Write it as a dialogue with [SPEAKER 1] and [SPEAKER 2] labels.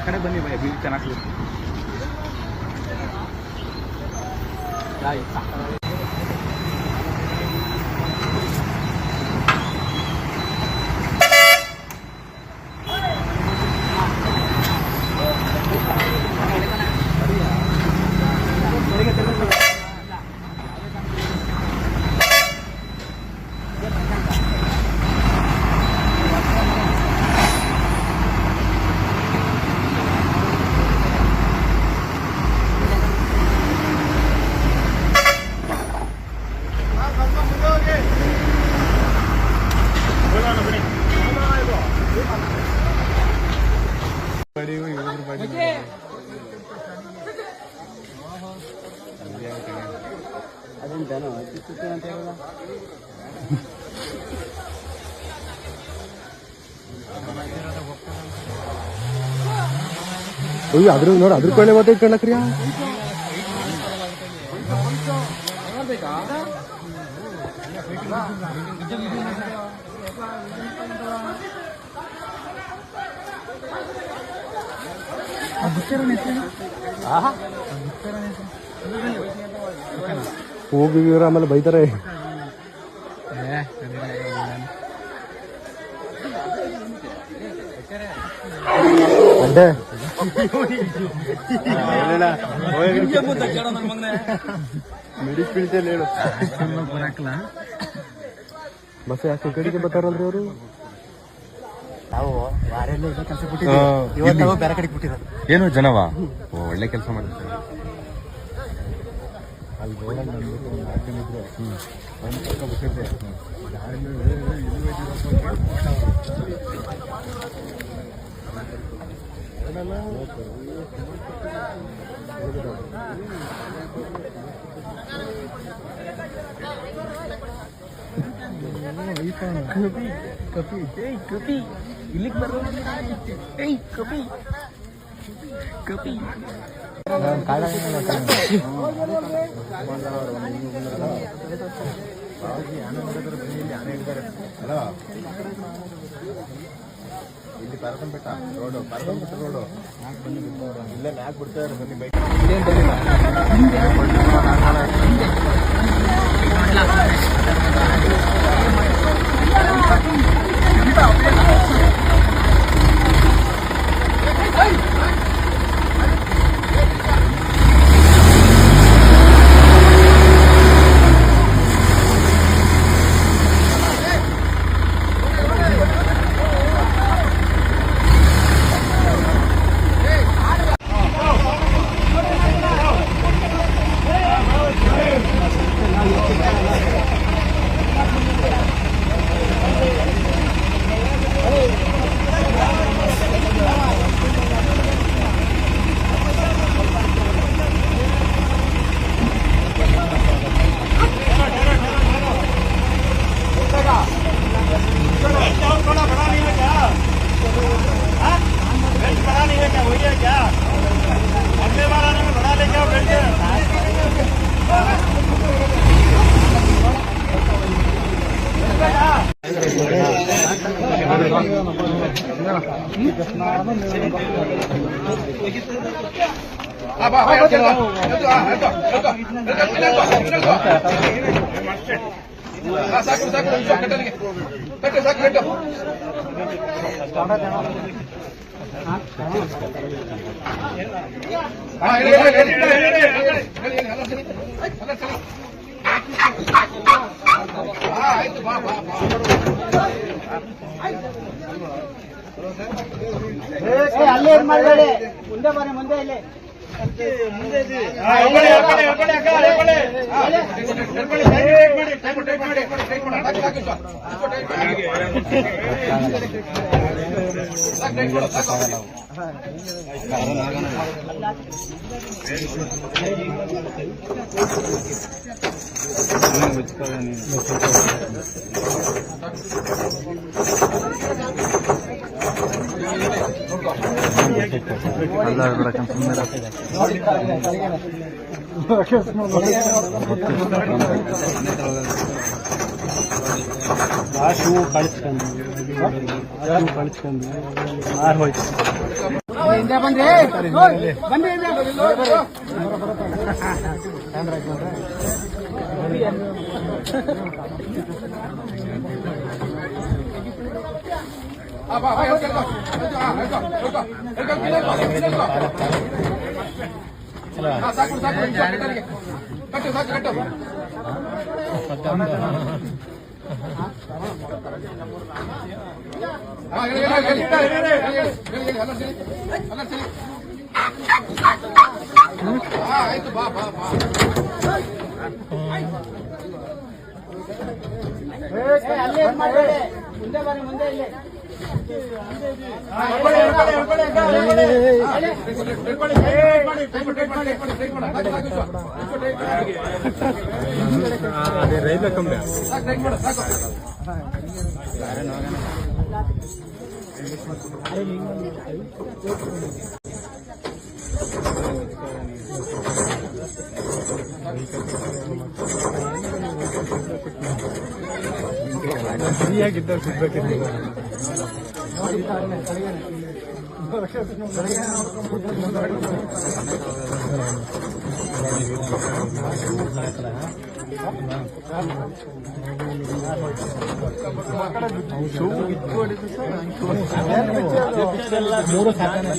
[SPEAKER 1] ಕಡೆ ಬನ್ನಿ ಭಯ ಬೀಲ್ ಚೆನ್ನಾಗಿ
[SPEAKER 2] ಅದ್ರ ನೋಡ ಅದ್ರ ಕೊಳ್ಳೆ ಮತ್ತೆ ಕಣಕ್ರಿಯ ಹೋಗಿ ಆಮೇಲೆ ಬೈತಾರೆ ಅಡ್ಡೆ ಬಸ್ ಯಾಕೆ ಕಡೆಗೆ ಬರ್ತಾರಲ್ರಿ ಅವರು
[SPEAKER 3] ನಾವು ವಾರೆಲ್ಲ ಕೆಲಸ ಬಿಟ್ಟಿದ್ದೀವಿ ಬೇರೆ ಕಡೆಗೆ ಬಿಟ್ಟಿರೋದು
[SPEAKER 2] ಏನು ಜನವಾ ಒಳ್ಳೆ ಕೆಲಸ ಮಾಡ್ತಾರೆ ಅಲ್ಲಿ
[SPEAKER 1] ಕಪಿ ಇಲ್ಲಿಗೆ ಬರೋ ಕಪಿ ಕಪಿ
[SPEAKER 2] ಇಲ್ಲಿ ಪರಕಂಪೇಟ ರೋಡು ಇಲ್ಲೇ ಮ್ಯಾಕ್ ಬಿಡ್ತಾರೆ ಬನ್ನಿ ಬೈಕ್
[SPEAKER 3] ಅಲ್ಲೇ ಏನ್ ಮಾಡಬೇಡಿ, ಮುಂದೆ ಬನ್ನಿ, ಮುಂದೆ ಇಲ್ಲಿ ಕಳಿಸ್ಕೊಂಡು ಹೋಯ್ತು. ಹಿಂದೆ ಬನ್ರಿ ಬನ್ನಿ
[SPEAKER 4] ಆಯ್ತು ಬಾ ಬಾ ಬಾ
[SPEAKER 3] ಅಲ್ಲೇ ಮಾಡಬೇಡಿ ಮುಂದೆ ಬನ್ನಿ ಮುಂದೆ ಇಲ್ಲೇ
[SPEAKER 2] ಅದೇ ರೈಲ್ವೆ ಕಂಬ ಫ್ರೀಯಾಗಿದ್ದ ಸಿಗ್ಬೇಕಿತ್ತು ಮೂರು ಸಾಕಾನೆ